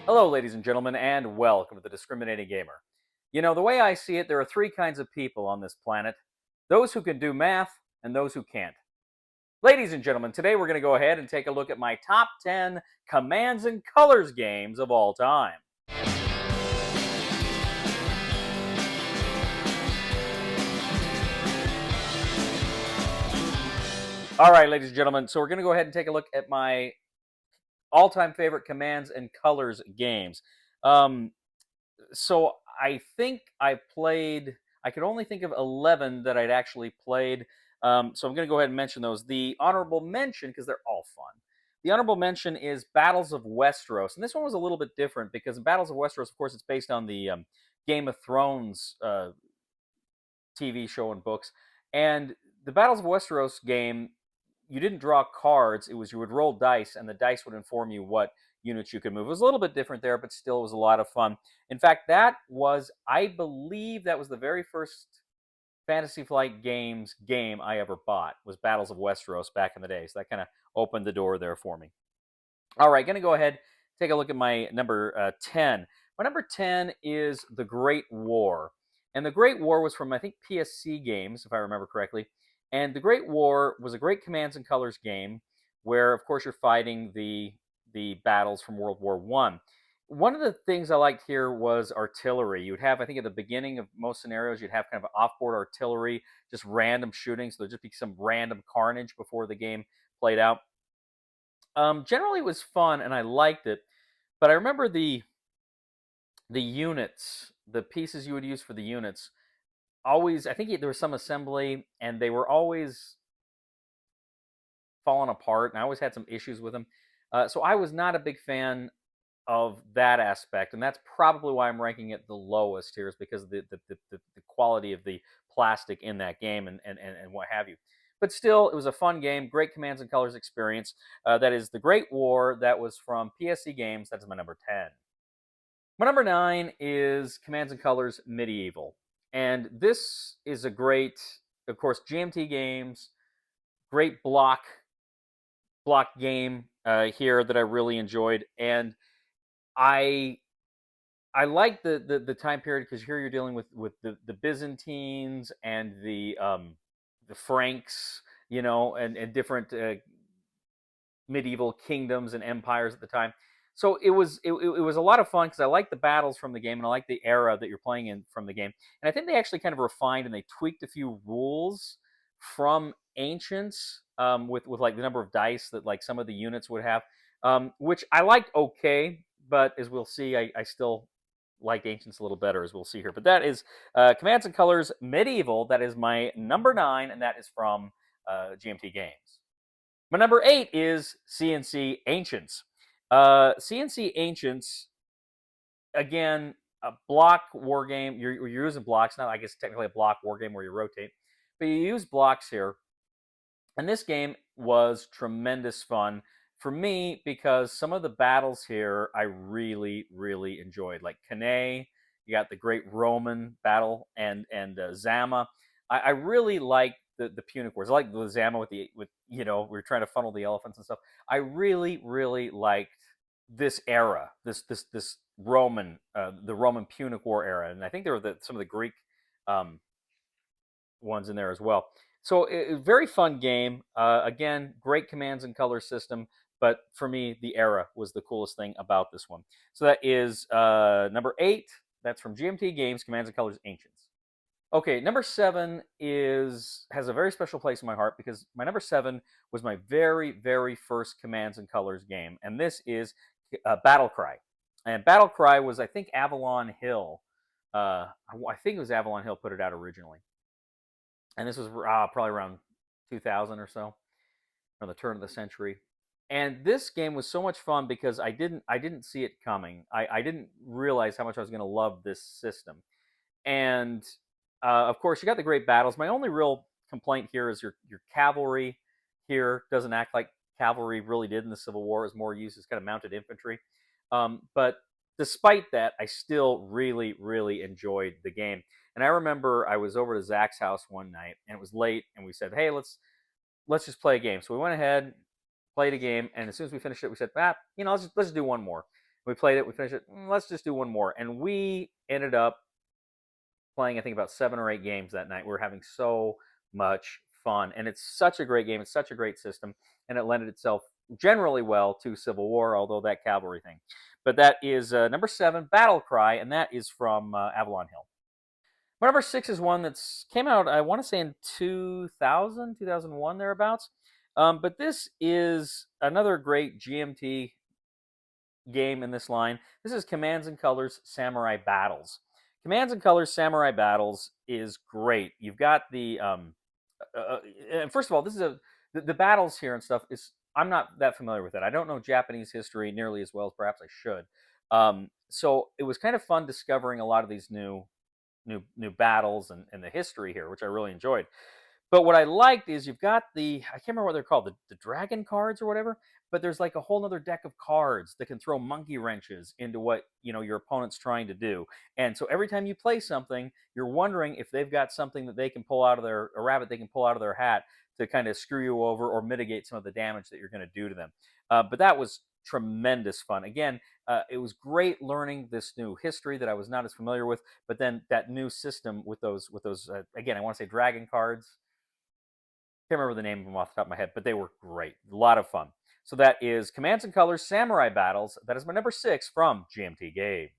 Hello, ladies and gentlemen, and welcome to the Discriminating Gamer. You know, the way I see it, there are three kinds of people on this planet: those who can do math and those who can't. Ladies and gentlemen, today we're going to go ahead and take a look at my top 10 commands and colors games of all time. All right, ladies and gentlemen, so we're going to go ahead and take a look at my all time favorite commands and colors games. Um, so I think I could only think of 11 that I'd actually played. So I'm going to go ahead and mention those. The honorable mention, because they're all fun. The honorable mention is Battles of Westeros. And this one was a little bit different because in Battles of Westeros, of course, it's based on the Game of Thrones TV show and books. And the Battles of Westeros game, you didn't draw cards. It was you would roll dice, and the dice would inform you what units you could move. It was a little bit different there, but still it was a lot of fun. In fact, I believe that was the very first Fantasy Flight Games game I ever bought, was Battles of Westeros back in the day. So that kind of opened the door there for me. All right, going to go ahead, take a look at my number 10. My number 10 is The Great War. And The Great War was from, I think, PSC Games, if I remember correctly. And The Great War was a great commands and colors game where, of course, you're fighting the battles from World War One. One of the things I liked here was artillery. You'd have, I think, at the beginning of most scenarios, you'd have kind of offboard artillery, just random shooting. So there'd just be some random carnage before the game played out. Generally, it was fun and I liked it, but I remember the units, the pieces you would use for the units. Always, I think there was some assembly, and they were always falling apart, and I always had some issues with them. So I was not a big fan of that aspect, and that's probably why I'm ranking it the lowest here, is because of the quality of the plastic in that game and what have you. But still, it was a fun game, great commands and colors experience. That is The Great War. That was from PSC Games. That's my number 10. My number 9 is Commands and Colors Medieval. And this is a great, of course, GMT Games, great block game here that I really enjoyed. And I I like the time period because here you're dealing with the Byzantines and the Franks, and different medieval kingdoms and empires at the time. So it was a lot of fun because I like the battles from the game and I like the era that you're playing in from the game. And I think they actually kind of refined and they tweaked a few rules from ancients, with like the number of dice that like some of the units would have, which I liked okay, but as we'll see, I still like ancients a little better, as we'll see here. But that is Commands and Colors Medieval. That is my number 9, and that is from GMT Games. My number 8 is CNC Ancients. CNC Ancients, again, a block war game. You're using blocks, not I guess technically a block war game where you rotate, but you use blocks here. And this game was tremendous fun for me because some of the battles here I really, really enjoyed. Like Cannae, you got the Great Roman battle, and Zama. I really like the Punic Wars. I like the Zama with we were trying to funnel the elephants and stuff. I really, really liked this era, this Roman, the Roman Punic War era, and I think there were some of the Greek um, ones in there as well. So very fun game. Again, great commands and color system. But for me, the era was the coolest thing about this one. So that is number 8. That's from GMT Games, Commands and Colors Ancients. Okay, number 7 has a very special place in my heart because my number 7 was my very, very first Commands and Colors game. And this is Battle Cry. And Battle Cry was, I think, Avalon Hill. I think it was Avalon Hill put it out originally, and this was probably around 2000 or so, around the turn of the century. And this game was so much fun because I didn't see it coming. I didn't realize how much I was going to love this system. And of course, you got the great battles. My only real complaint here is your cavalry here doesn't act like cavalry really did in the Civil War. It's more used as kind of mounted infantry. But despite that, I still really, really enjoyed the game. And I remember I was over to Zach's house one night, and it was late, and we said, "Hey, let's just play a game." So we went ahead, played a game, and as soon as we finished it, we said, let's just do one more. We played it. We finished it. Let's just do one more, and we ended up playing, I think, about 7 or 8 games that night. We were having so much fun, and it's such a great game. It's such a great system, and it lended itself generally well to Civil War, although that cavalry thing. But that is number 7, Battle Cry, and that is from Avalon Hill. My number 6 is one that's came out, I want to say, in 2000, 2001, thereabouts. But this is another great GMT game in this line. This is Commands and Colors Samurai Battles. Commands and Colors Samurai Battles is great. You've got the first of all, this is the battles here and stuff is I'm not that familiar with it. I don't know Japanese history nearly as well as perhaps I should. So it was kind of fun discovering a lot of these new battles and the history here, which I really enjoyed. But what I liked is you've got I can't remember what they're called, the dragon cards or whatever, but there's like a whole other deck of cards that can throw monkey wrenches into what, your opponent's trying to do. And so every time you play something, you're wondering if they've got something that they can pull out of a rabbit they can pull out of their hat to kind of screw you over or mitigate some of the damage that you're going to do to them. But that was tremendous fun. Again, it was great learning this new history that I was not as familiar with, but then that new system with those again, I want to say dragon cards. Can't remember the name of them off the top of my head, but they were great. A lot of fun. So that is Commands and Colors Samurai Battles. That is my number 6 from GMT Games.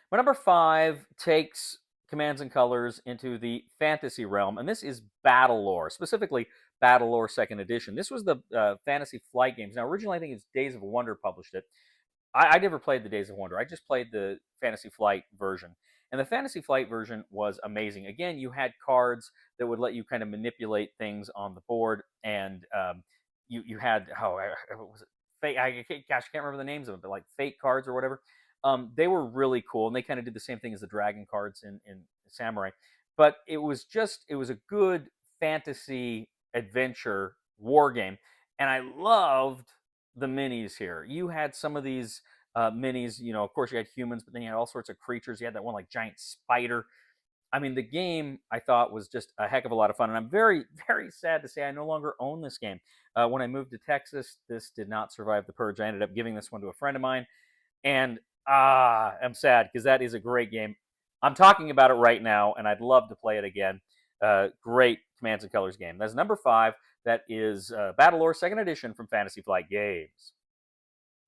My number 5 takes Commands and Colors into the fantasy realm, and this is Battle Lore, specifically Battle Lore 2nd Edition. This was the Fantasy Flight games. Now, originally, I think it's Days of Wonder published it. I never played the Days of Wonder. I just played the Fantasy Flight version. And the Fantasy Flight version was amazing. Again, you had cards that would let you kind of manipulate things on the board, and you had was it fate? Gosh, I can't remember the names of them, but like fate cards or whatever. They were really cool, and they kind of did the same thing as the dragon cards in Samurai. But it was a good fantasy adventure war game, and I loved the minis here. You had some of these minis, of course you had humans, but then you had all sorts of creatures. You had that one like giant spider. I mean, the game I thought was just a heck of a lot of fun, and I'm very, very sad to say I no longer own this game. When I moved to Texas, this did not survive the purge. I ended up giving this one to a friend of mine, and I'm sad because that is a great game. I'm talking about it right now, and I'd love to play it again. Great Commands and Colors game. That's number 5. That is Battle Lore 2nd Edition from Fantasy Flight Games.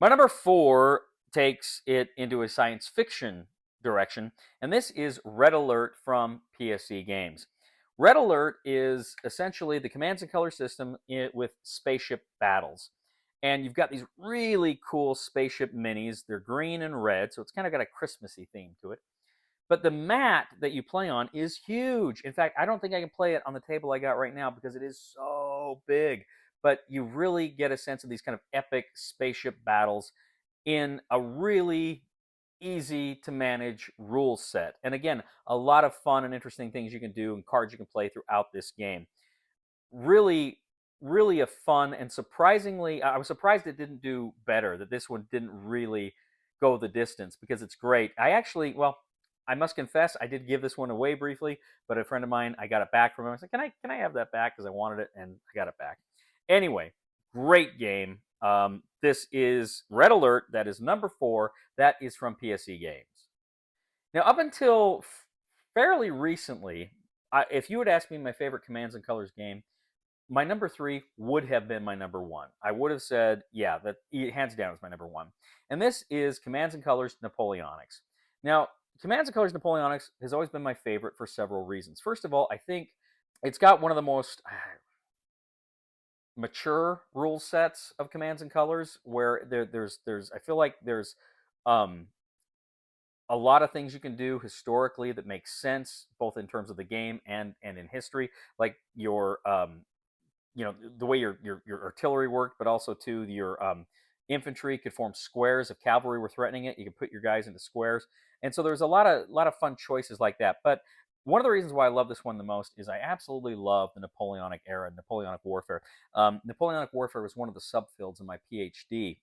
My number 4 takes it into a science fiction direction, and this is Red Alert from PSC Games. Red Alert is essentially the Commands and Color system with spaceship battles. And you've got these really cool spaceship minis. They're green and red, so it's kind of got a Christmassy theme to it. But the mat that you play on is huge. In fact, I don't think I can play it on the table I got right now because it is so big. But you really get a sense of these kind of epic spaceship battles in a really easy to manage rule set. And again, a lot of fun and interesting things you can do and cards you can play throughout this game. Really, really a fun and surprisingly, I was surprised it didn't do better, that this one didn't really go the distance because it's great. I must confess, I did give this one away briefly, but a friend of mine, I got it back from him. I said, can I have that back? Because I wanted it, and I got it back. Anyway, great game. This is Red Alert. That is number 4. That is from PSC Games. Now, up until fairly recently, if you had asked me my favorite Commands and Colors game, my number 3 would have been my number 1. I would have said, yeah, that hands down is my number 1. And this is Commands and Colors Napoleonics. Now, Commands and Colors Napoleonics has always been my favorite for several reasons. First of all, I think it's got one of the most mature rule sets of Commands and Colors, where there's I feel like there's a lot of things you can do historically that make sense, both in terms of the game and in history, like your the way your artillery worked, but also too your infantry could form squares. If cavalry were threatening it, you could put your guys into squares. And so there's a lot of fun choices like that. But one of the reasons why I love this one the most is I absolutely love the Napoleonic era, Napoleonic warfare. Napoleonic warfare was one of the subfields in my PhD.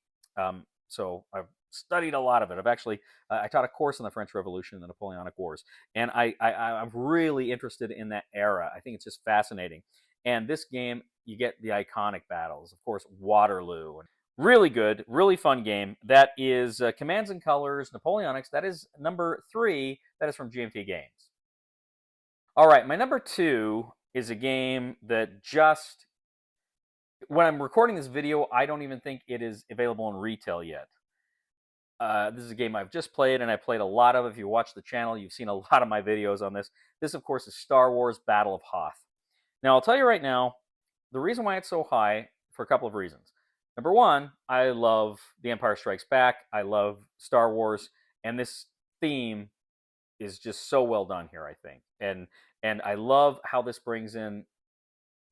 So I've studied a lot of it. I've actually I taught a course on the French Revolution and the Napoleonic Wars, and I'm really interested in that era. I think it's just fascinating. And this game, you get the iconic battles, of course, Waterloo. Really good, really fun game. That is Commands and Colors Napoleonics. That is number 3. That is from GMT Games. All right, my number 2 is a game that just, when I'm recording this video, I don't even think it is available in retail yet. This is a game I've just played, and I played a lot of. If you watch the channel, you've seen a lot of my videos on this. This, of course, is Star Wars Battle of Hoth. Now, I'll tell you right now, the reason why it's so high, for a couple of reasons. Number one, I love The Empire Strikes Back. I love Star Wars, and this theme is just so well done here, I think. And I love how this brings in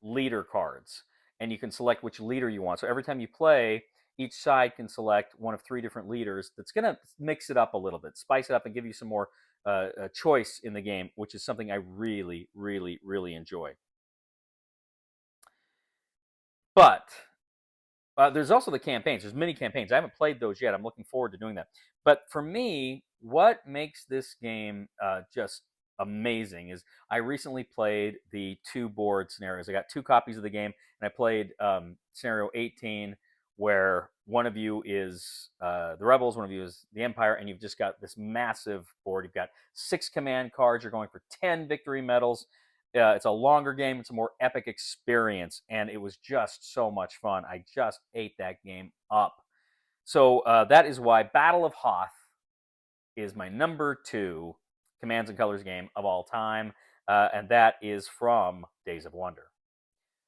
leader cards, and you can select which leader you want. So every time you play, each side can select one of 3 different leaders. That's going to mix it up a little bit, spice it up, and give you some more choice in the game, which is something I really, really, really enjoy. But there's also the campaigns. There's many campaigns. I haven't played those yet. I'm looking forward to doing that. But for me, what makes this game just amazing is I recently played the 2 board scenarios. I got 2 copies of the game, and I played scenario 18, where one of you is the Rebels, one of you is the Empire, and you've just got this massive board. You've got 6 command cards. You're going for 10 victory medals. It's a longer game. It's a more epic experience, and it was just so much fun. I just ate that game up. So that is why Battle of Hoth is my number 2 Commands and Colors game of all time, and that is from Days of Wonder.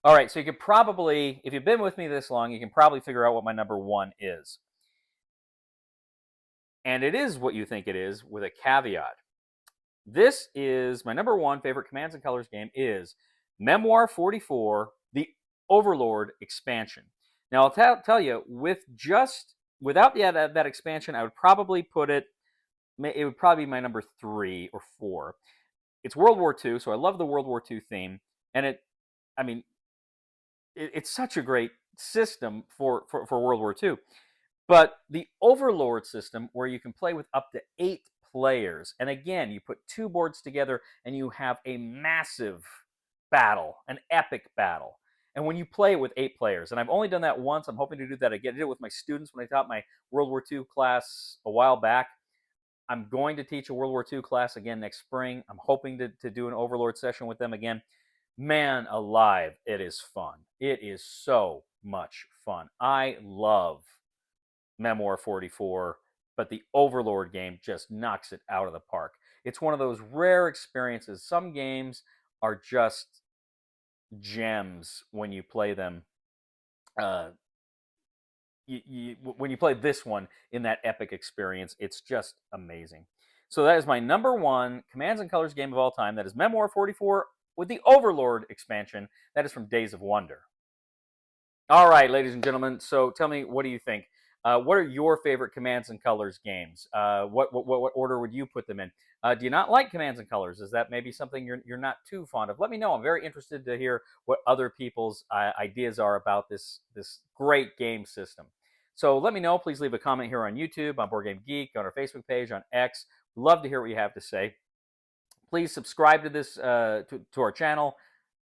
All right, so you could probably, if you've been with me this long, you can probably figure out what my number 1 is. And it is what you think it is, with a caveat. This is my number 1 favorite Commands and Colors game is Memoir 44, the Overlord expansion. Now, I'll tell you, without that expansion, I would probably put it would probably be my number 3 or 4. It's World War II, so I love the World War II theme, and it's such a great system for World War II. But the Overlord system, where you can play with up to 8 players, and again, you put 2 boards together and you have a massive battle, an epic battle. And when you play with 8 players, and I've only done that once, I'm hoping to do that again. I did it with my students when I taught my World War II class a while back. I'm going to teach a World War II class again next spring. I'm hoping to do an Overlord session with them again. Man alive, it is fun. It is so much fun. I love Memoir 44, but the Overlord game just knocks it out of the park. It's one of those rare experiences. Some games are just gems when you play them. When you play this one in that epic experience, it's just amazing. So that is my number 1 Commands and Colors game of all time. That is Memoir 44 with the Overlord expansion. That is from Days of Wonder. All right, ladies and gentlemen. So tell me, what do you think? What are your favorite Commands and Colors games? What order would you put them in? Do you not like Commands and Colors? Is that maybe something you're not too fond of? Let me know. I'm very interested to hear what other people's ideas are about this great game system. So let me know. Please leave a comment here on YouTube, on Board Game Geek, on our Facebook page, on X. Love to hear what you have to say. Please subscribe to this to our channel.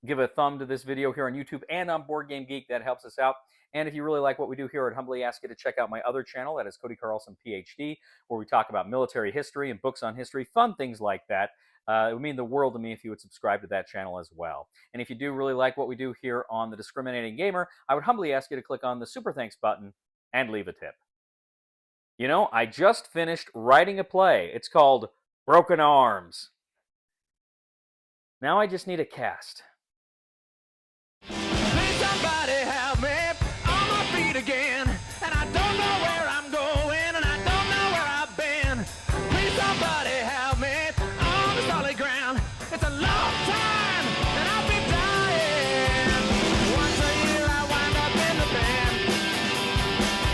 Give a thumb to this video here on YouTube and on Board Game Geek. That helps us out. And if you really like what we do here, I'd humbly ask you to check out my other channel. That is Cody Carlson, PhD, where we talk about military history and books on history, fun things like that. It would mean the world to me if you would subscribe to that channel as well. And if you do really like what we do here on The Discriminating Gamer, I would humbly ask you to click on the Super Thanks button and leave a tip. You know, I just finished writing a play. It's called Broken Arms. Now I just need a cast. Please somebody help me on my feet again, and I don't know where I'm going, and I don't know where I've been. Please somebody help me on the solid ground. It's a long time, and I'll be dying. Once a year I wind up in the band.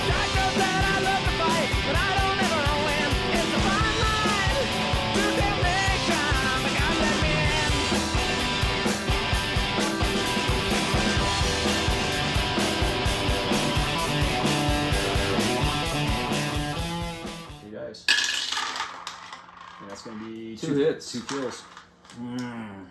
God knows that I love to fight, but I don't ever win. It's a fine line to damnation, but God let me in. Hey guys. And that's gonna be 2 hits. 2 kills. Mm.